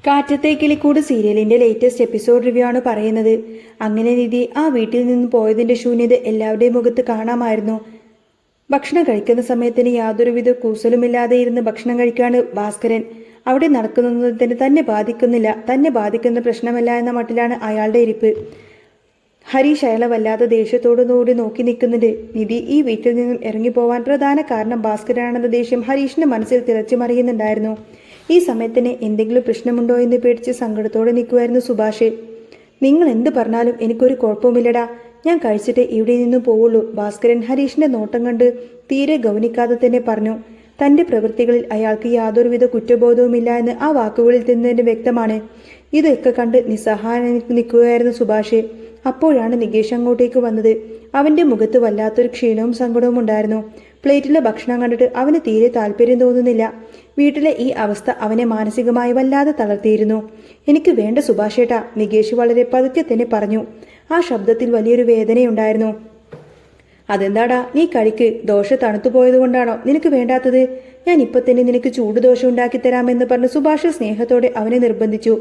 കാറ്റത്തെ കിളിക്കൂട് സീരിയലിന്റെ latest episode review ആണ് പറയുന്നത്. അങ്ങനെ നിധി ആ വീട്ടിൽ നിന്ന് പോയതിന്റെ ശൂന്യത എല്ലാവരുടെയും മുഖത്ത് കാണാമായിരുന്നു. ഭക്ഷണം കഴിക്കുന്ന സമയത്തിന് യാതൊരുവിധ കൂസലുമില്ലാതെ ഇരുന്ന് ഭക്ഷണം കഴിക്കാണ് ഭാസ്കരൻ. അവിടെ നടക്കുന്നതിന് തന്നെ ബാധിക്കുന്നില്ല, തന്നെ ബാധിക്കുന്ന പ്രശ്നമല്ല എന്ന മട്ടിലാണ് അയാളുടെ ഇരിപ്പ്. ഹരീഷ് അയാളെ വല്ലാതെ ദേഷ്യത്തോടുകൂടി നോക്കി നിൽക്കുന്നുണ്ട്. നിധി ഈ വീട്ടിൽ നിന്നും ഇറങ്ങിപ്പോവാൻ പ്രധാന കാരണം ഭാസ്കരനാണെന്ന ദേഷ്യം ഹരീഷിന്റെ മനസ്സിൽ തിളച്ചു മറിയുന്നുണ്ടായിരുന്നു. ഈ സമയത്തിന് എന്തെങ്കിലും പ്രശ്നമുണ്ടോ എന്ന് പേടിച്ച് സങ്കടത്തോടെ നിൽക്കുമായിരുന്നു സുഭാഷ്. നിങ്ങൾ എന്ത് പറഞ്ഞാലും എനിക്കൊരു കുഴപ്പമില്ലടാ, ഞാൻ കഴിച്ചിട്ട് ഇവിടെ നിന്നും പോവുള്ളൂ. ഭാസ്കരൻ ഹരീഷിന്റെ നോട്ടം കണ്ട് തീരെ ഗൗനിക്കാതെ തന്നെ പറഞ്ഞു. തന്റെ പ്രവൃത്തികളിൽ അയാൾക്ക് യാതൊരുവിധ കുറ്റബോധവുമില്ല എന്ന് ആ വാക്കുകളിൽ തന്നെ വ്യക്തമാണ്. ഇതൊക്കെ കണ്ട് നിസ്സഹായ നിൽക്കുകയായിരുന്നു സുഭാഷ്. അപ്പോഴാണ് നികേഷ് അങ്ങോട്ടേക്ക് വന്നത്. അവന്റെ മുഖത്ത് വല്ലാത്തൊരു ക്ഷീണവും സങ്കടവും ഉണ്ടായിരുന്നു. പ്ലേറ്റിലെ ഭക്ഷണം കണ്ടിട്ട് അവന് തീരെ താല്പര്യം തോന്നുന്നില്ല. വീട്ടിലെ ഈ അവസ്ഥ അവനെ മാനസികമായി വല്ലാതെ തളർത്തിയിരുന്നു. എനിക്ക് വേണ്ട സുഭാഷേട്ടാ, നികേഷ് വളരെ പതുക്കെ തന്നെ പറഞ്ഞു. ആ ശബ്ദത്തിൽ വലിയൊരു വേദനയുണ്ടായിരുന്നു. അതെന്താടാ, നീ കഴിക്ക്. ദോശ തണുത്തു പോയതുകൊണ്ടാണോ നിനക്ക് വേണ്ടാത്തത്? ഞാൻ ഇപ്പൊ തന്നെ നിനക്ക് ചൂടുദോശ ഉണ്ടാക്കി തരാമെന്ന് പറഞ്ഞ് സുഭാഷ് സ്നേഹത്തോടെ അവനെ നിർബന്ധിച്ചു.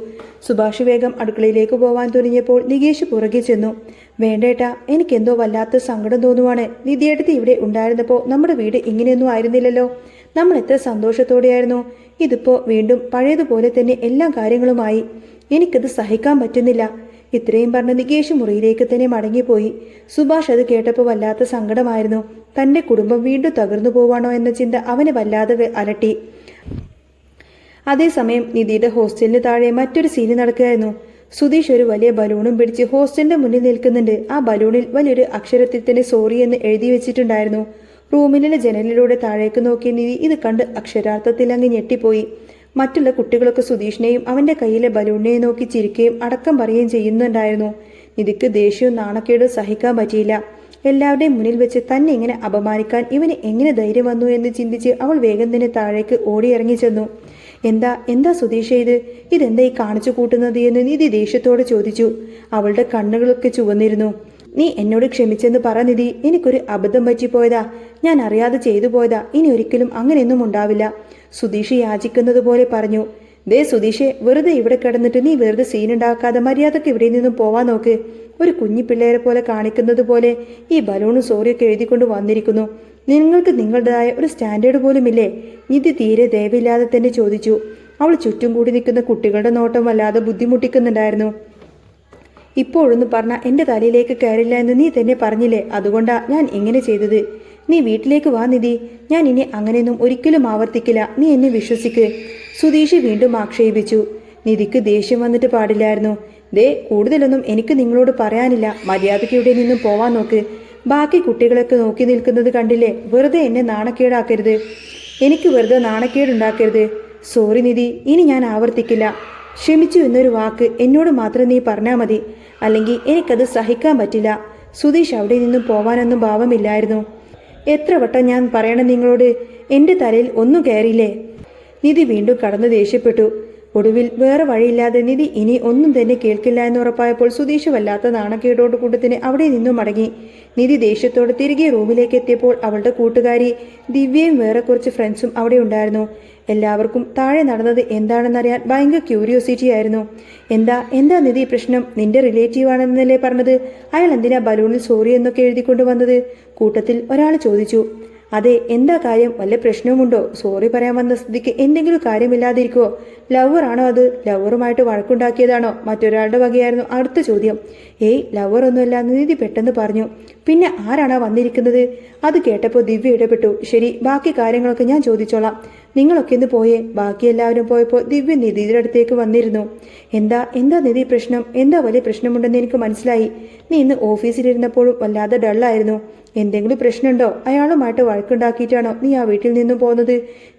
സുഭാഷ് വേഗം അടുക്കളയിലേക്ക് പോവാൻ തുനിഞ്ഞപ്പോൾ നികേഷ് പുറകെ ചെന്നു. വേണ്ടേട്ടാ, എനിക്കെന്തോ വല്ലാത്ത സങ്കടം തോന്നുവാണ്. നിധിയെടുത്ത് ഇവിടെ ഉണ്ടായിരുന്നപ്പോൾ നമ്മുടെ വീട് ഇങ്ങനെയൊന്നും ആയിരുന്നില്ലല്ലോ. നമ്മൾ എത്ര സന്തോഷത്തോടെയായിരുന്നു. ഇതിപ്പോ വീണ്ടും പഴയതുപോലെ തന്നെ എല്ലാ കാര്യങ്ങളുമായി. എനിക്കത് സഹിക്കാൻ പറ്റുന്നില്ല. ഇത്രയും പറഞ്ഞ് നികേഷ് മുറിയിലേക്ക് തന്നെ മടങ്ങിപ്പോയി. സുഭാഷ് അത് കേട്ടപ്പോൾ വല്ലാത്ത സങ്കടമായിരുന്നു. തന്റെ കുടുംബം വീണ്ടും തകർന്നു പോവാണോ എന്ന ചിന്ത അവനെ വല്ലാതെ അലട്ടി. അതേസമയം നിധിയുടെ ഹോസ്റ്റലിന് താഴെ മറ്റൊരു സീന് നടക്കുകയായിരുന്നു. സുധീഷ് ഒരു വലിയ ബലൂണും പിടിച്ച് ഹോസ്റ്റലിന്റെ മുന്നിൽ നിൽക്കുന്നുണ്ട്. ആ ബലൂണിൽ വലിയൊരു അക്ഷരത്തിൽ തന്നെ സോറി എന്ന് എഴുതി വെച്ചിട്ടുണ്ടായിരുന്നു. റൂമിലെ ജനലിലൂടെ താഴേക്ക് നോക്കിയ നിധി ഇത് കണ്ട് അക്ഷരാർത്ഥത്തിൽ അങ്ങ് ഞെട്ടിപ്പോയി. മറ്റുള്ള കുട്ടികളൊക്കെ സുധീഷിനെയും അവന്റെ കയ്യിലെ ബലൂണിനെയും നോക്കി ചിരിക്കുകയും അടക്കം പറയുകയും ചെയ്യുന്നുണ്ടായിരുന്നു. നിധിക്ക് ദേഷ്യവും നാണക്കേടും സഹിക്കാൻ പറ്റിയില്ല. എല്ലാവരുടെയും മുന്നിൽ വെച്ച് തന്നെ ഇങ്ങനെ അപമാനിക്കാൻ ഇവന് എങ്ങനെ ധൈര്യം വന്നു എന്ന് ചിന്തിച്ച് അവൾ വേഗം തന്നെ താഴേക്ക് ഓടിയിറങ്ങി ചെന്നു. എന്താ സുധീഷേ ഇതെന്താ ഈ കാണിച്ചു കൂട്ടുന്നത് എന്ന് നിധി ദേഷ്യത്തോടെ ചോദിച്ചു. അവളുടെ കണ്ണുകളൊക്കെ ചുവന്നിരുന്നു. നീ എന്നോട് ക്ഷമിച്ചെന്ന് പറ നിധി, എനിക്കൊരു അബദ്ധം പറ്റിപ്പോയതാ, ഞാൻ അറിയാതെ ചെയ്തു പോയതാ, ഇനി ഒരിക്കലും അങ്ങനെയൊന്നും ഉണ്ടാവില്ല, സുധീഷ് യാചിക്കുന്നത് പോലെ പറഞ്ഞു. ദേ സുധീഷെ, വെറുതെ ഇവിടെ കിടന്നിട്ട് നീ വെറുതെ സീനുണ്ടാക്കാതെ മര്യാദക്ക് ഇവിടെ നിന്നും പോവാൻ നോക്ക്. ഒരു കുഞ്ഞി പിള്ളേരെ പോലെ കാണിക്കുന്നത് പോലെ ഈ ബലൂണും സോറിയൊക്കെ എഴുതിക്കൊണ്ട് വന്നിരിക്കുന്നു. നിങ്ങൾക്ക് നിങ്ങളുടേതായ ഒരു സ്റ്റാൻഡേർഡ് പോലുമില്ലേ? നിധി തീരെ ദയവില്ലാതെ തന്നെ ചോദിച്ചു. അവൾ ചുറ്റും കൂടി നിൽക്കുന്ന കുട്ടികളുടെ നോട്ടം വല്ലാതെ ബുദ്ധിമുട്ടിക്കുന്നുണ്ടായിരുന്നു. ഇപ്പോഴൊന്നും പറഞ്ഞാൽ എൻ്റെ തലയിലേക്ക് കയറില്ല എന്ന് നീ തന്നെ പറഞ്ഞില്ലേ, അതുകൊണ്ടാ ഞാൻ ഇങ്ങനെ ചെയ്തത്. നീ വീട്ടിലേക്ക് വാ നിധി, ഞാൻ ഇനി അങ്ങനെയൊന്നും ഒരിക്കലും ആവർത്തിക്കില്ല, നീ എന്നെ വിശ്വസിക്ക്, സുധീഷ് വീണ്ടും ആക്ഷേപിച്ചു. നിധിക്ക് ദേഷ്യം വന്നിട്ട് പാടില്ലായിരുന്നു. ദേ, കൂടുതലൊന്നും എനിക്ക് നിങ്ങളോട് പറയാനില്ല, മര്യാദയ്ക്ക് ഇവിടെ നിന്നും പോവാൻ നോക്ക്. ബാക്കി കുട്ടികളൊക്കെ നോക്കി നിൽക്കുന്നത് കണ്ടില്ലേ, വെറുതെ എന്നെ നാണക്കേടാക്കരുത്, എനിക്ക് വെറുതെ നാണക്കേടുണ്ടാക്കരുത്. സോറി നിധി, ഇനി ഞാൻ ആവർത്തിക്കില്ല. ക്ഷമിച്ചു എന്നൊരു വാക്ക് എന്നോട് മാത്രം നീ പറഞ്ഞാൽ മതി, അല്ലെങ്കിൽ എനിക്കത് സഹിക്കാൻ പറ്റില്ല. സുധീഷ് അവിടെ നിന്നും പോവാനൊന്നും ഭാവമില്ലായിരുന്നു. എത്ര വട്ടം ഞാൻ പറയണം നിങ്ങളോട്, എൻ്റെ തലയിൽ ഒന്നും കയറിയില്ലേ? നിധി വീണ്ടും കടന്ന് ദേഷ്യപ്പെട്ടു. ഒടുവിൽ വേറെ വഴിയില്ലാതെ നിധി ഇനി ഒന്നും തന്നെ കേൾക്കില്ല എന്ന് ഉറപ്പായപ്പോൾ സുധീഷ് വല്ലാത്ത നാണക്കേടോട് കൂട്ടത്തിന് അവിടെ നിന്നും മടങ്ങി. നിധി ദേഷ്യത്തോടെ തിരികെ റൂമിലേക്ക് എത്തിയപ്പോൾ അവളുടെ കൂട്ടുകാരി ദിവ്യയും വേറെ കുറച്ച് ഫ്രണ്ട്സും അവിടെ ഉണ്ടായിരുന്നു. എല്ലാവർക്കും താഴെ നടന്നത് എന്താണെന്നറിയാൻ ഭയങ്കര ക്യൂരിയോസിറ്റി ആയിരുന്നു. എന്താ നിധി പ്രശ്നം? നിന്റെ റിലേറ്റീവ് ആണെന്നല്ലേ പറഞ്ഞത്, അയാൾ എന്തിനാ ബലൂണിൽ സോറി എന്നൊക്കെ എഴുതിക്കൊണ്ട് വന്നത്? കൂട്ടത്തിൽ ഒരാൾ ചോദിച്ചു. അതെ, എന്താ കാര്യം? വല്ല പ്രശ്നവുമുണ്ടോ? സോറി പറയാൻ വന്ന സ്ഥിതിക്ക് എന്തെങ്കിലും കാര്യമില്ലാതിരിക്കുവോ? ലവറാണോ അത്? ലവറുമായിട്ട് വഴക്കുണ്ടാക്കിയതാണോ? മറ്റൊരാളുടെ വകയായിരുന്നു അടുത്ത ചോദ്യം. ഏയ്, ലവറൊന്നുമല്ല, നിധി പെട്ടെന്ന് പറഞ്ഞു. പിന്നെ ആരാണോ വന്നിരിക്കുന്നത്? അത് കേട്ടപ്പോൾ ദിവ്യ ഇടപെട്ടു. ശരി, ബാക്കി കാര്യങ്ങളൊക്കെ ഞാൻ ചോദിച്ചോളാം, നിങ്ങളൊക്കെ ഇന്ന് പോയേ. ബാക്കി എല്ലാവരും പോയപ്പോൾ ദിവ്യ നിധിയുടെ അടുത്തേക്ക് വന്നിരുന്നു. എന്താ നിധി പ്രശ്നം? എന്താ വലിയ പ്രശ്നമുണ്ടെന്ന് എനിക്ക് മനസ്സിലായി. നീ ഇന്ന് ഓഫീസിലിരുന്നപ്പോഴും വല്ലാതെ ഡള്ളായിരുന്നു. എന്തെങ്കിലും പ്രശ്നമുണ്ടോ? അയാളുമായിട്ട് വഴക്കുണ്ടാക്കിയിട്ടാണോ നീ ആ വീട്ടിൽ നിന്നും പോകുന്നത്?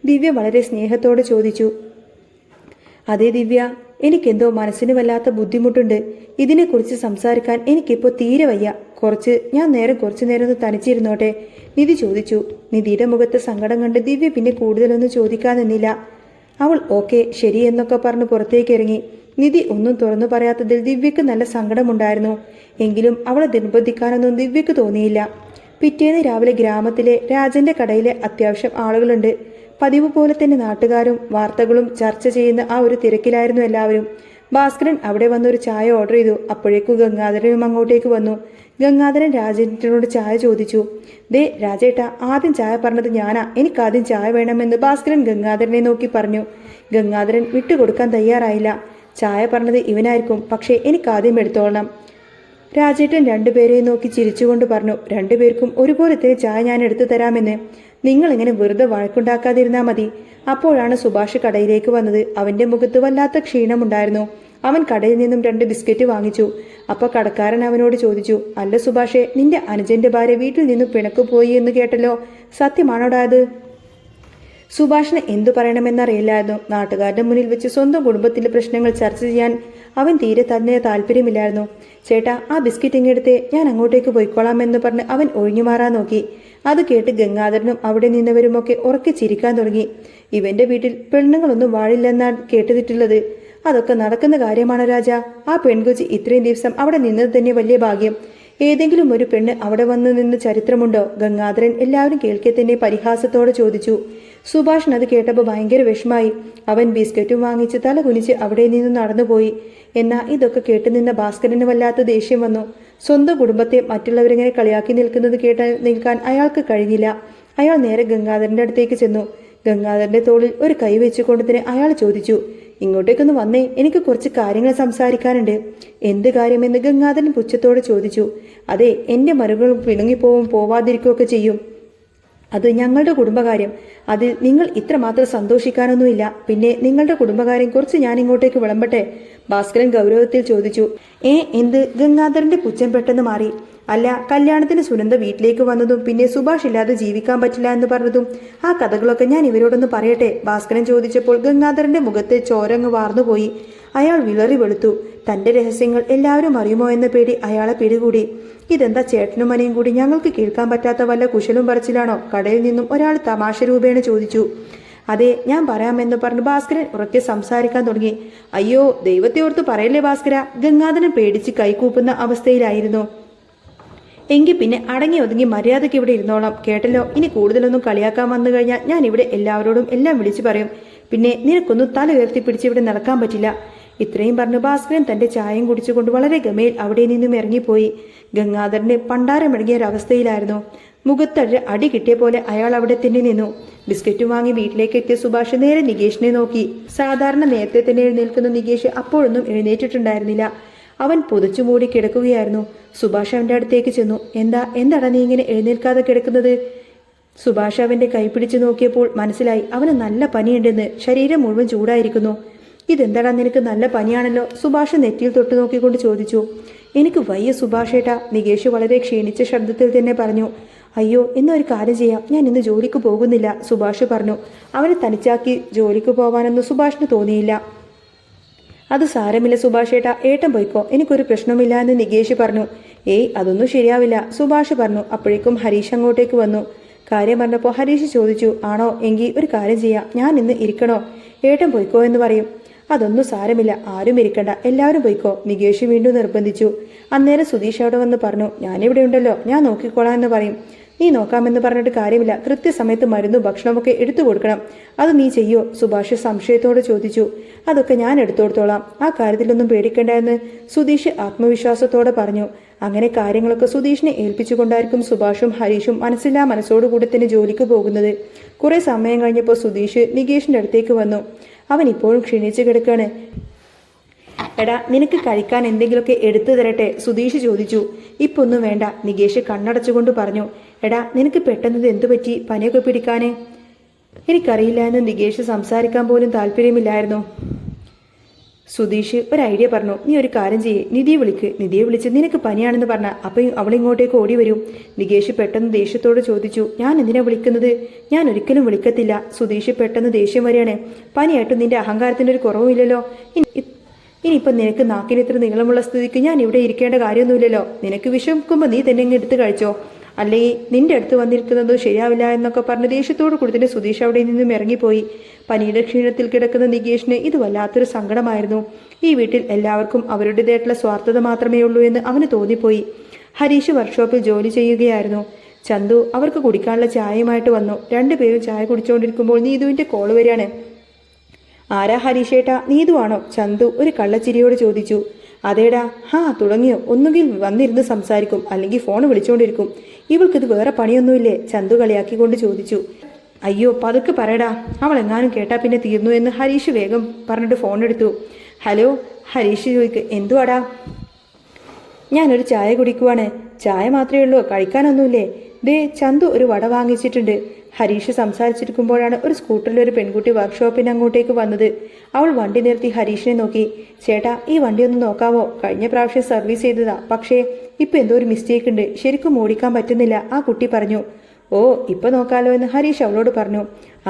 ദിവ്യ വളരെ സ്നേഹത്തോടെ ചോദിച്ചു. അതെ ദിവ്യ, എനിക്കെന്തോ മനസ്സിന് വല്ലാത്ത ബുദ്ധിമുട്ടുണ്ട്. ഇതിനെക്കുറിച്ച് സംസാരിക്കാൻ എനിക്കിപ്പോൾ തീരെ വയ്യ. കുറച്ചു നേരം ഒന്ന് തനിച്ചിരുന്നോട്ടെ, നിധി ചോദിച്ചു. നിധിയുടെ മുഖത്ത് സങ്കടം കണ്ട് ദിവ്യ പിന്നെ കൂടുതലൊന്നും ചോദിക്കാൻ നിന്നില്ല. അവൾ ഓക്കെ ശരി എന്നൊക്കെ പറഞ്ഞ് പുറത്തേക്ക് ഇറങ്ങി. നിധി ഒന്നും തുറന്നു പറയാത്തതിൽ ദിവ്യക്ക് നല്ല സങ്കടമുണ്ടായിരുന്നു. എങ്കിലും അവളെ നിർബന്ധിക്കാനൊന്നും ദിവ്യക്ക് തോന്നിയില്ല. പിറ്റേന്ന് രാവിലെ ഗ്രാമത്തിലെ രാജന്റെ കടയിലെ അത്യാവശ്യം ആളുകളുണ്ട്. പതിവ് പോലെ തന്നെ നാട്ടുകാരും വാർത്തകളും ചർച്ച ചെയ്യുന്ന ആ ഒരു തിരക്കിലായിരുന്നു എല്ലാവരും. ഭാസ്കരൻ അവിടെ വന്നൊരു ചായ ഓർഡർ ചെയ്തു. അപ്പോഴേക്കും ഗംഗാധരനും അങ്ങോട്ടേക്ക് വന്നു. ഗംഗാധരൻ രാജേട്ടനോട് ചായ ചോദിച്ചു. ദേ രാജേട്ട, ആദ്യം ചായ പറഞ്ഞത് ഞാനാ, എനിക്കാദ്യം ചായ വേണമെന്ന് ഭാസ്കരൻ ഗംഗാധരനെ നോക്കി പറഞ്ഞു. ഗംഗാധരൻ വിട്ടുകൊടുക്കാൻ തയ്യാറായില്ല. ചായ പറഞ്ഞത് ഇവനായിരിക്കും, പക്ഷേ എനിക്കാദ്യം എടുത്തോളണം. രാജേട്ടൻ രണ്ടുപേരെയും നോക്കി ചിരിച്ചുകൊണ്ട് പറഞ്ഞു. രണ്ടുപേർക്കും ഒരുപോലത്തെ ചായ ഞാൻ എടുത്തു തരാമെന്ന്. നിങ്ങളിങ്ങനെ വെറുതെ വഴക്കുണ്ടാക്കാതിരുന്നാൽ മതി. അപ്പോഴാണ് സുഭാഷ് കടയിലേക്ക് വന്നത്. അവന്റെ മുഖത്ത് വല്ലാത്ത ക്ഷീണമുണ്ടായിരുന്നു. അവൻ കടയിൽ നിന്നും 2 ബിസ്ക്കറ്റ് വാങ്ങിച്ചു. അപ്പോൾ കടക്കാരൻ അവനോട് ചോദിച്ചു, അല്ല സുഭാഷേ, നിന്റെ അനുജന്റെ ഭാര്യ വീട്ടിൽ നിന്നും പിണക്ക് പോയി എന്ന് കേട്ടല്ലോ, സത്യമാണോടാ അത്? സുഭാഷിന് എന്തു പറയണമെന്നറിയില്ലായിരുന്നു. നാട്ടുകാരുടെ മുന്നിൽ വെച്ച് സ്വന്തം കുടുംബത്തിലെ പ്രശ്നങ്ങൾ ചർച്ച ചെയ്യാൻ അവൻ തീരെ തന്നെ താല്പര്യമില്ലായിരുന്നു. ചേട്ടാ, ആ ബിസ്ക്കറ്റ് ഇങ്ങെടുത്ത്, ഞാൻ അങ്ങോട്ടേക്ക് പോയിക്കോളാമെന്ന് പറഞ്ഞ് അവൻ ഒഴിഞ്ഞു മാറാൻ നോക്കി. അത് കേട്ട് ഗംഗാധരനും അവിടെ നിന്നവരുമൊക്കെ ഉറക്കെ ചിരിക്കാൻ തുടങ്ങി. ഇവന്റെ വീട്ടിൽ പെണ്ണുങ്ങളൊന്നും വാഴില്ലെന്നാണ് കേട്ടിട്ടുള്ളത്. അതൊക്കെ നടക്കുന്ന കാര്യമാണ് രാജ. ആ പെൺകൊച്ചി ഇത്രയും ദിവസം അവിടെ നിന്നത് തന്നെ വലിയ ഭാഗ്യം. ഏതെങ്കിലും ഒരു പെണ്ണ് അവിടെ വന്നു നിന്ന് ചരിത്രമുണ്ടോ? ഗംഗാധരൻ എല്ലാവരും കേൾക്കെ തന്നെ പരിഹാസത്തോടെ ചോദിച്ചു. സുഭാഷൻ അത് കേട്ടപ്പോൾ ഭയങ്കര വിഷമായി. അവൻ ബിസ്ക്കറ്റും വാങ്ങിച്ച് തല കുനിച്ച് അവിടെ നിന്ന് നടന്നുപോയി. എന്നാൽ ഇതൊക്കെ കേട്ടുനിന്ന ഭാസ്കരന് വല്ലാത്ത ദേഷ്യം വന്നു. സ്വന്തം കുടുംബത്തെ മറ്റുള്ളവരിങ്ങനെ കളിയാക്കി നിൽക്കുന്നത് നിൽക്കാൻ അയാൾക്ക് കഴിഞ്ഞില്ല. അയാൾ നേരെ ഗംഗാധരന്റെ അടുത്തേക്ക് ചെന്നു. ഗംഗാധരന്റെ തോളിൽ ഒരു കൈ വെച്ചുകൊണ്ട് തന്നെ അയാൾ ചോദിച്ചു, ഇങ്ങോട്ടേക്കൊന്ന് വന്നേ, എനിക്ക് കുറച്ച് കാര്യങ്ങൾ സംസാരിക്കാനുണ്ട്. എന്ത് കാര്യമെന്ന് ഗംഗാധരൻ പുച്ഛത്തോടെ ചോദിച്ചു. അതെ, എൻ്റെ മരുകൾ പോവാതിരിക്കുകയൊക്കെ ചെയ്യും. അത് ഞങ്ങളുടെ കുടുംബകാര്യം. അതിൽ നിങ്ങൾ ഇത്രമാത്രം സന്തോഷിക്കാനൊന്നുമില്ല. പിന്നെ നിങ്ങളുടെ കുടുംബകാര്യം കുറച്ച് ഞാൻ ഇങ്ങോട്ടേക്ക് വിളമ്പട്ടെ? ഭാസ്കരൻ ഗൗരവത്തിൽ ചോദിച്ചു. എന്ത്? ഗംഗാധരന്റെ പുച്ഛം പെട്ടെന്ന് മാറി. അല്ല, കല്യാണത്തിന് സുനന്ദ വീട്ടിലേക്ക് വന്നതും പിന്നെ സുഭാഷ് ഇല്ലാതെ ജീവിക്കാൻ പറ്റില്ല എന്ന് പറഞ്ഞതും ആ കഥകളൊക്കെ ഞാൻ ഇവരോടൊന്ന് പറയട്ടെ? ഭാസ്കരൻ ചോദിച്ചപ്പോൾ ഗംഗാധരന്റെ മുഖത്തെ ചോരങ്ങ് വാർന്നുപോയി. അയാൾ വിളറി വെളുത്തു. തന്റെ രഹസ്യങ്ങൾ എല്ലാവരും അറിയുമോ എന്ന പേടി അയാളെ പിടികൂടി. ഇതെന്താ ചേട്ടനും മനയും കൂടി ഞങ്ങൾക്ക് കേൾക്കാൻ പറ്റാത്ത വല്ല കുശലും പറച്ചിലാണോ? കടയിൽ നിന്നും ഒരാൾ തമാശ രൂപേണ ചോദിച്ചു. അതെ, ഞാൻ പറയാമെന്ന് പറഞ്ഞു ഭാസ്കരൻ ഉറക്കെ സംസാരിക്കാൻ തുടങ്ങി. അയ്യോ, ദൈവത്തെ ഓർത്ത് പറയല്ലേ ഭാസ്കര. ഗംഗാധരൻ പേടിച്ച് കൈകൂപ്പുന്ന അവസ്ഥയിലായിരുന്നു. എങ്കിൽ പിന്നെ അടങ്ങി ഒതുങ്ങി മര്യാദയ്ക്ക് ഇവിടെ ഇരുന്നോളാം, കേട്ടല്ലോ? ഇനി കൂടുതലൊന്നും കളിയാക്കാൻ വന്നു കഴിഞ്ഞാൽ ഞാൻ ഇവിടെ എല്ലാവരോടും എല്ലാം വിളിച്ചു പറയും. പിന്നെ നിനക്കൊന്നും തല ഉയർത്തിപ്പിടിച്ച് ഇവിടെ നടക്കാൻ പറ്റില്ല. ഇത്രയും പറഞ്ഞ് ഭാസ്കരൻ തന്റെ ചായയും കുടിച്ചുകൊണ്ട് വളരെ ഗമയിൽ അവിടെ നിന്നും ഇറങ്ങിപ്പോയി. ഗംഗാധരന് പണ്ടാരമിറങ്ങിയ ഒരവസ്ഥയിലായിരുന്നു. മുഖത്തഴ് അടി കിട്ടിയ പോലെ അയാൾ അവിടെ തന്നെ നിന്നു. ബിസ്ക്കറ്റ് വാങ്ങി വീട്ടിലേക്ക് എത്തിയ സുഭാഷ് നേരെ നികേഷിനെ നോക്കി. സാധാരണ നേരത്തെ തന്നെ എഴുന്നേൽക്കുന്ന നികേഷ് അപ്പോഴൊന്നും എഴുന്നേറ്റിട്ടുണ്ടായിരുന്നില്ല. അവൻ പൊതിച്ചു മൂടി കിടക്കുകയായിരുന്നു. സുഭാഷ് അവന്റെ അടുത്തേക്ക് ചെന്നു. എന്താടാ നീ ഇങ്ങനെ എഴുന്നേൽക്കാതെ കിടക്കുന്നത്? സുഭാഷ് അവന്റെ കൈ പിടിച്ചു നോക്കിയപ്പോൾ മനസ്സിലായി അവന് നല്ല പനിയുണ്ടെന്ന്. ശരീരം മുഴുവൻ ചൂടായിരിക്കുന്നു. ഇതെന്താടാ, നിനക്ക് നല്ല പനിയാണല്ലോ? സുഭാഷ് നെറ്റിയിൽ തൊട്ടു നോക്കിക്കൊണ്ട് ചോദിച്ചു. എനിക്ക് വയ്യ സുഭാഷേട്ടാ, നികേഷ് വളരെ ക്ഷീണിച്ച ശബ്ദത്തിൽ തന്നെ പറഞ്ഞു. അയ്യോ, എന്നൊരു കാര്യം ചെയ്യാം, ഞാൻ ഇന്ന് ജോലിക്ക് പോകുന്നില്ല, സുഭാഷ് പറഞ്ഞു. അവനെ തനിച്ചാക്കി ജോലിക്ക് പോവാനൊന്നും സുഭാഷിന് തോന്നിയില്ല. അത് സാരമില്ല സുഭാഷേട്ടാ, ഏട്ടൻ പോയിക്കോ, എനിക്കൊരു പ്രശ്നമില്ല എന്ന് നികേഷ് പറഞ്ഞു. അതൊന്നും ശരിയാവില്ല, സുഭാഷ് പറഞ്ഞു. അപ്പോഴേക്കും ഹരീഷ് അങ്ങോട്ടേക്ക് വന്നു. കാര്യം പറഞ്ഞപ്പോൾ ഹരീഷ് ചോദിച്ചു, ആണോ? എങ്കിൽ ഒരു കാര്യം ചെയ്യാം, ഞാൻ ഇന്ന് ഇരിക്കണോ? ഏട്ടൻ പോയിക്കോ എന്ന് പറയും. അതൊന്നും സാരമില്ല, ആരും ഇരിക്കണ്ട, എല്ലാവരും പോയിക്കോ, നികേഷ് വീണ്ടും നിർബന്ധിച്ചു. അന്നേരം സുധീഷ് അവിടെ വന്ന് പറഞ്ഞു, ഞാനിവിടെ ഉണ്ടല്ലോ, ഞാൻ നോക്കിക്കോളാം എന്ന് പറയും. നീ നോക്കാമെന്ന് പറഞ്ഞിട്ട് കാര്യമില്ല, കൃത്യസമയത്ത് മരുന്നും ഭക്ഷണമൊക്കെ എടുത്തു കൊടുക്കണം. അത് നീ ചെയ്യോ? സുഭാഷ് സംശയത്തോടെ ചോദിച്ചു. അതൊക്കെ ഞാൻ എടുത്തു കൊടുത്തോളാം, ആ കാര്യത്തിലൊന്നും പേടിക്കേണ്ട എന്ന് സുധീഷ് ആത്മവിശ്വാസത്തോടെ പറഞ്ഞു. അങ്ങനെ കാര്യങ്ങളൊക്കെ സുധീഷിനെ ഏൽപ്പിച്ചുകൊണ്ടായിരിക്കും സുഭാഷും ഹരീഷും മനസ്സില്ലാ മനസ്സോടുകൂടി തന്നെ ജോലിക്ക് പോകുന്നത്. കുറെ സമയം കഴിഞ്ഞപ്പോൾ സുധീഷ് നികേഷിന്റെ അടുത്തേക്ക് വന്നു. അവൻ ഇപ്പോഴും ക്ഷീണിച്ചു കിടക്കാണ്. എടാ, നിനക്ക് കഴിക്കാൻ എന്തെങ്കിലുമൊക്കെ എടുത്തു തരട്ടെ? സുധീഷ് ചോദിച്ചു. ഇപ്പൊ ഒന്നും വേണ്ട, നികേഷ് കണ്ണടച്ചുകൊണ്ട് പറഞ്ഞു. എടാ, നിനക്ക് പെട്ടെന്നത് എന്തു പറ്റി? പനിയൊക്കെ പിടിക്കാന്? എനിക്കറിയില്ല എന്ന് നികേഷ് സംസാരിക്കാൻ പോലും താല്പര്യമില്ലായിരുന്നു. സുധീഷ് ഒരു ഐഡിയ പറഞ്ഞു. നീ ഒരു കാര്യം ചെയ്യേ, നിധിയെ വിളിക്ക്. നിധിയെ വിളിച്ച് നിനക്ക് പനിയാണെന്ന് പറഞ്ഞ അപ്പം അവളിങ്ങോട്ടേക്ക് ഓടി വരും. നികേഷ് പെട്ടെന്ന് ദേഷ്യത്തോട് ചോദിച്ചു. ഞാൻ എന്തിനാ വിളിക്കുന്നത്? ഞാൻ ഒരിക്കലും വിളിക്കത്തില്ല. സുധീഷ് പെട്ടെന്ന് ദേഷ്യം വരികയാണ്. പനിയായിട്ട് നിന്റെ അഹങ്കാരത്തിൻ്റെ ഒരു കുറവുമില്ലല്ലോ. ഇനിയിപ്പം നിനക്ക് നാക്കിന് ഇത്ര നീളമുള്ള സ്ഥിതിക്ക് ഞാൻ ഇവിടെ ഇരിക്കേണ്ട കാര്യമൊന്നുമില്ലല്ലോ. നിനക്ക് വിശക്കുമ്പോൾ നീ തന്നെ എടുത്ത് കഴിച്ചോ, അല്ലെങ്കിൽ നിന്റെ അടുത്ത് വന്നിരിക്കുന്നത് ശരിയാവില്ല എന്നൊക്കെ പറഞ്ഞ് ദേഷ്യത്തോട് കൊടുത്തിട്ട് സുധീഷ് അവിടെ നിന്നും ഇറങ്ങിപ്പോയി. പനിയുടെ ക്ഷീണത്തിൽ കിടക്കുന്ന നികേഷിന് ഇത് വല്ലാത്തൊരു സങ്കടമായിരുന്നു. ഈ വീട്ടിൽ എല്ലാവർക്കും അവരുടേതായിട്ടുള്ള സ്വാർത്ഥത മാത്രമേ ഉള്ളൂ എന്ന് അവന് തോന്നിപ്പോയി. ഹരീഷ് വർക്ക്ഷോപ്പിൽ ജോലി ചെയ്യുകയായിരുന്നു. ചന്തു അവർക്ക് കുടിക്കാനുള്ള ചായയുമായിട്ട് വന്നു. രണ്ടുപേരും ചായ കുടിച്ചുകൊണ്ടിരിക്കുമ്പോൾ നീതുവിൻ്റെ കോൾ വരികയാണ്. ആരാ ഹരീഷേട്ടാ, നീതുവാണോ? ചന്തു ഒരു കള്ളച്ചിരിയോട് ചോദിച്ചു. അതേടാ. തുടങ്ങിയോ? ഒന്നുകിൽ വന്നിരുന്ന് സംസാരിക്കും, അല്ലെങ്കിൽ ഫോൺ വിളിച്ചുകൊണ്ടിരിക്കും. ഇവൾക്കിത് വേറെ പണിയൊന്നുമില്ലേ? ചന്തു കളിയാക്കിക്കൊണ്ട് ചോദിച്ചു. അയ്യോ പതുക്കെ പറയടാ, അവൾ എങ്ങാനും കേട്ടാ പിന്നെ തീർന്നു എന്ന് ഹരീഷ് വേഗം പറഞ്ഞിട്ട് ഫോൺ എടുത്തു. ഹലോ. ഹരീഷ് ചോദിക്ക്. എന്തുവാടാ? ഞാനൊരു ചായ കുടിക്കുവാണ്. ചായ മാത്രമേ ഉള്ളൂ, കഴിക്കാനൊന്നുമില്ലേ? ദേ ചന്തു ഒരു വട വാങ്ങിച്ചിട്ടുണ്ട്. ഹരീഷ് സംസാരിച്ചിരിക്കുമ്പോഴാണ് ഒരു സ്കൂട്ടറിൽ ഒരു പെൺകുട്ടി വർക്ക്ഷോപ്പിന് അങ്ങോട്ടേക്ക് വന്നത്. അവൾ വണ്ടി നിർത്തി ഹരീഷിനെ നോക്കി. ചേട്ടാ, ഈ വണ്ടി ഒന്ന് നോക്കാവോ? കഴിഞ്ഞ പ്രാവശ്യം സർവീസ് ചെയ്തതാ, പക്ഷേ ഇപ്പം എന്തോ ഒരു മിസ്റ്റേക്ക് ഉണ്ട്, ശരിക്കും ഓടിക്കാൻ പറ്റുന്നില്ല, ആ കുട്ടി പറഞ്ഞു. ഓ, ഇപ്പം നോക്കാലോ എന്ന് ഹരീഷ് അവളോട് പറഞ്ഞു.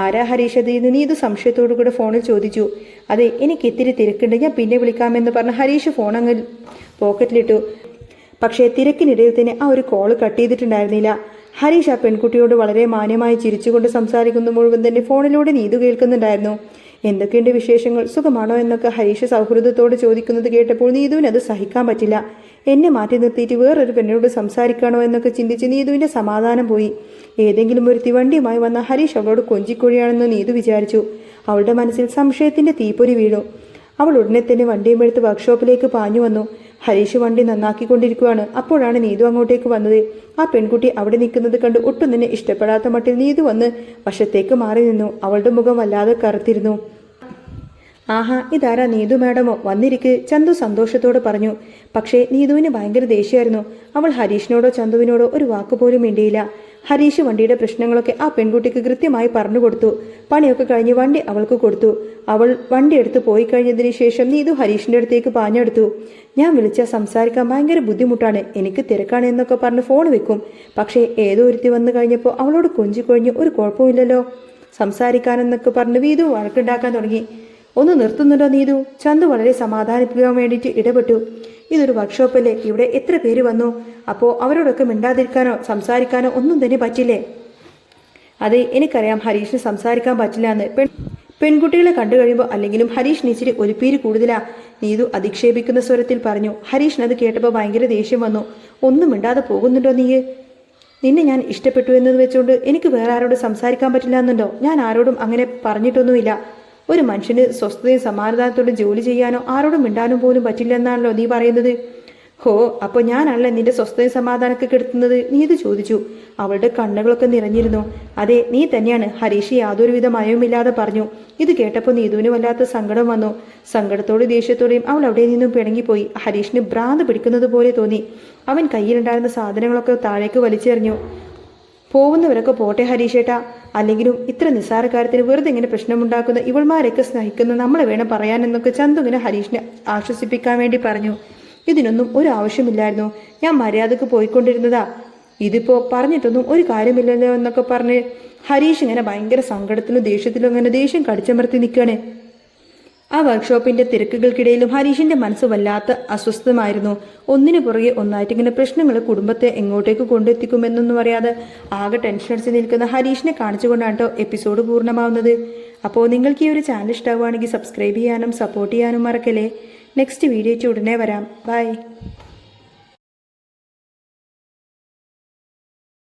ആരാ ഹരീഷ് അത് എന്ന് നീതു സംശയത്തോടു കൂടെ ഫോണിൽ ചോദിച്ചു. അതെ, എനിക്ക് ഇത്തിരി തിരക്കുണ്ട്, ഞാൻ പിന്നെ വിളിക്കാമെന്ന് പറഞ്ഞ് ഹരീഷ് ഫോൺ അങ്ങ് പോക്കറ്റിലിട്ടു. പക്ഷേ തിരക്കിനിടയിൽ തന്നെ ആ ഒരു കോള് കട്ട് ചെയ്തിട്ടുണ്ടായിരുന്നില്ല. ഹരീഷ് ആ പെൺകുട്ടിയോട് വളരെ മാന്യമായി ചിരിച്ചുകൊണ്ട് സംസാരിക്കുന്ന മുഴുവൻ തന്നെ ഫോണിലൂടെ നീതു കേൾക്കുന്നുണ്ടായിരുന്നു. എന്തൊക്കെയുണ്ട് വിശേഷങ്ങൾ, സുഖമാണോ എന്നൊക്കെ ഹരീഷ് സൗഹൃദത്തോട് ചോദിക്കുന്നത് കേട്ടപ്പോൾ നീതുവിന് അത് സഹിക്കാൻ പറ്റില്ല. എന്നെ മാറ്റി നിർത്തിയിട്ട് വേറൊരു പെണ്ണിനോട് സംസാരിക്കണോ എന്നൊക്കെ ചിന്തിച്ച് നീതുവിൻ്റെ സമാധാനം പോയി. ഏതെങ്കിലും ഒരു തീവണ്ടിയുമായി വന്ന ഹരീഷ് അവളോട് കൊഞ്ചിക്കൊഴിയാണെന്ന് നീതു വിചാരിച്ചു. അവളുടെ മനസ്സിൽ സംശയത്തിൻ്റെ തീപ്പൊരി വീണു. അവൾ ഉടനെ തന്നെ വണ്ടിയും എടുത്ത് വർക്ക്ഷോപ്പിലേക്ക് പാഞ്ഞു വന്നു. ഹരീഷ് വണ്ടി നന്നാക്കിക്കൊണ്ടിരിക്കുകയാണ്. അപ്പോഴാണ് നീതു അങ്ങോട്ടേക്ക് വന്നത്. ആ പെൺകുട്ടി അവിടെ നിൽക്കുന്നത് കണ്ട് ഒട്ടും തന്നെ ഇഷ്ടപ്പെടാത്ത മട്ടിൽ നീതു വന്ന് വശത്തേക്ക് മാറി നിന്നു. അവളുടെ മുഖം വല്ലാതെ കറുത്തിരുന്നു. ആഹാ, ഇതാരാ? നീതു മാഡമോ? വന്നിരിക്ക്, ചന്തു സന്തോഷത്തോടെ പറഞ്ഞു. പക്ഷേ നീതുവിന് ഭയങ്കര ദേഷ്യമായിരുന്നു. അവൾ ഹരീഷിനോടോ ചന്തുവിനോടോ ഒരു വാക്കുപോലും മിണ്ടിയില്ല. ഹരീഷ് വണ്ടിയുടെ പ്രശ്നങ്ങളൊക്കെ ആ പെൺകുട്ടിക്ക് കൃത്യമായി പറഞ്ഞു കൊടുത്തു. പണിയൊക്കെ കഴിഞ്ഞ് വണ്ടി അവൾക്ക് കൊടുത്തു. അവൾ വണ്ടി എടുത്ത് പോയി കഴിഞ്ഞതിന് ശേഷം നീതു ഹരീഷിൻ്റെ അടുത്തേക്ക് പാഞ്ഞെടുത്തു. ഞാൻ വിളിച്ചാൽ സംസാരിക്കാൻ ഭയങ്കര ബുദ്ധിമുട്ടാണ്, എനിക്ക് തിരക്കാണ് എന്നൊക്കെ പറഞ്ഞ് ഫോൺ വെക്കും. പക്ഷേ ഏതോ ഒരുത്തി വന്നു കഴിഞ്ഞപ്പോൾ അവളോട് കൊഞ്ചിക്കൊഴിഞ്ഞ് ഒരു കുഴപ്പമില്ലല്ലോ സംസാരിക്കാനെന്നൊക്കെ പറഞ്ഞ് നീതു വഴക്കുണ്ടാക്കാൻ തുടങ്ങി. ഒന്ന് നിർത്തുന്നുണ്ടോ നീതു? ചന്തു വളരെ സമാധാനിപ്പിക്കാൻ വേണ്ടിയിട്ട് ഇടപെട്ടു. ഇതൊരു വർക്ക്ഷോപ്പല്ലേ, ഇവിടെ എത്ര പേര് വന്നു, അപ്പോൾ അവരോടൊക്കെ മിണ്ടാതിരിക്കാനോ സംസാരിക്കാനോ ഒന്നും തന്നെ പറ്റില്ലേ? അതെ, എനിക്കറിയാം ഹരീഷിന് സംസാരിക്കാൻ പറ്റില്ല എന്ന്. പെൺകുട്ടികളെ കണ്ടു കഴിയുമ്പോൾ അല്ലെങ്കിലും ഹരീഷിന് ഇച്ചിരി ഒലിപ്പീര് കൂടുതലാ, നീതു അധിക്ഷേപിക്കുന്ന സ്വരത്തിൽ പറഞ്ഞു. ഹരീഷിന് അത് കേട്ടപ്പോൾ ഭയങ്കര ദേഷ്യം വന്നു. ഒന്നും മിണ്ടാതെ പോകുന്നുണ്ടോ നീ? നിന്നെ ഞാൻ ഇഷ്ടപ്പെട്ടു എന്നത് വെച്ചുകൊണ്ട് എനിക്ക് വേറെ ആരോടും സംസാരിക്കാൻ പറ്റില്ല എന്നുണ്ടോ? ഞാൻ ആരോടും അങ്ങനെ പറഞ്ഞിട്ടൊന്നുമില്ല. ഒരു മനുഷ്യന് സ്വസ്ഥതയും സമാധാനത്തോടെ ജോലി ചെയ്യാനോ ആരോടും മിണ്ടാനും പോലും പറ്റില്ലെന്നാണല്ലോ നീ പറയുന്നത്. ഹോ, അപ്പോൾ ഞാനല്ല നിന്റെ സ്വസ്ഥതയും സമാധാനമൊക്കെ കെടുത്തുന്നത്? നീതു ചോദിച്ചു. അവളുടെ കണ്ണുകളൊക്കെ നിറഞ്ഞിരുന്നു. അതെ, നീ തന്നെയാണ്, ഹരീഷ് യാതൊരുവിധ മയവുമില്ലാതെ പറഞ്ഞു. ഇത് കേട്ടപ്പോൾ നീതുവിന് വല്ലാത്ത സങ്കടം വന്നു. സങ്കടത്തോടും ദേഷ്യത്തോടെയും അവൾ അവിടെ നിന്നും പിണങ്ങിപ്പോയി. ഹരീഷിന് ഭ്രാന്ത് പിടിക്കുന്നത് പോലെ തോന്നി. അവൻ കയ്യിലുണ്ടായിരുന്ന സാധനങ്ങളൊക്കെ താഴേക്ക് വലിച്ചെറിഞ്ഞു. പോകുന്നവരൊക്കെ പോട്ടെ ഹരീഷേട്ടാ, അല്ലെങ്കിലും ഇത്ര നിസ്സാര കാര്യത്തിന് വെറുതെ ഇങ്ങനെ പ്രശ്നമുണ്ടാക്കുന്ന ഇവൾമാരൊക്കെ സ്നേഹിക്കുന്ന നമ്മളെ വേണം പറയാനെന്നൊക്കെ ചന്തു ഇങ്ങനെ ഹരീഷിനെ ആശ്വസിപ്പിക്കാൻ വേണ്ടി പറഞ്ഞു. ഇതിനൊന്നും ഒരു ആവശ്യമില്ലായിരുന്നു, ഞാൻ മര്യാദക്ക് പോയിക്കൊണ്ടിരുന്നതാ, ഇതിപ്പോൾ പറഞ്ഞിട്ടൊന്നും ഒരു കാര്യമില്ലല്ലോ എന്നൊക്കെ പറഞ്ഞ് ഹരീഷ് ഇങ്ങനെ ഭയങ്കര സങ്കടത്തിലും ദേഷ്യത്തിലും ഇങ്ങനെ ദേഷ്യം കടിച്ചമർത്തി നിൽക്കുകയാണ്. ആ വർക്ക്ഷോപ്പിന്റെ തിരക്കുകൾക്കിടയിലും ഹരീഷിന്റെ മനസ്സ് വല്ലാത്ത അസ്വസ്ഥമായിരുന്നു. ഒന്നിനു പുറകെ ഒന്നായിട്ടിങ്ങനെ പ്രശ്നങ്ങൾ കുടുംബത്തെ എങ്ങോട്ടേക്ക് കൊണ്ടെത്തിക്കുമെന്നൊന്നും അറിയാതെ ആകെ ടെൻഷൻ അടിച്ച് നിൽക്കുന്ന ഹരീഷിനെ കാണിച്ചുകൊണ്ടാണ് കേട്ടോ എപ്പിസോഡ് പൂർണ്ണമാവുന്നത്. അപ്പോൾ നിങ്ങൾക്ക് ഈ ഒരു ചാനൽ ഇഷ്ടമാവുകയാണെങ്കിൽ സബ്സ്ക്രൈബ് ചെയ്യാനും സപ്പോർട്ട് ചെയ്യാനും മറക്കല്ലേ. നെക്സ്റ്റ് വീഡിയോ ഉടനെ വരാം. ബൈ.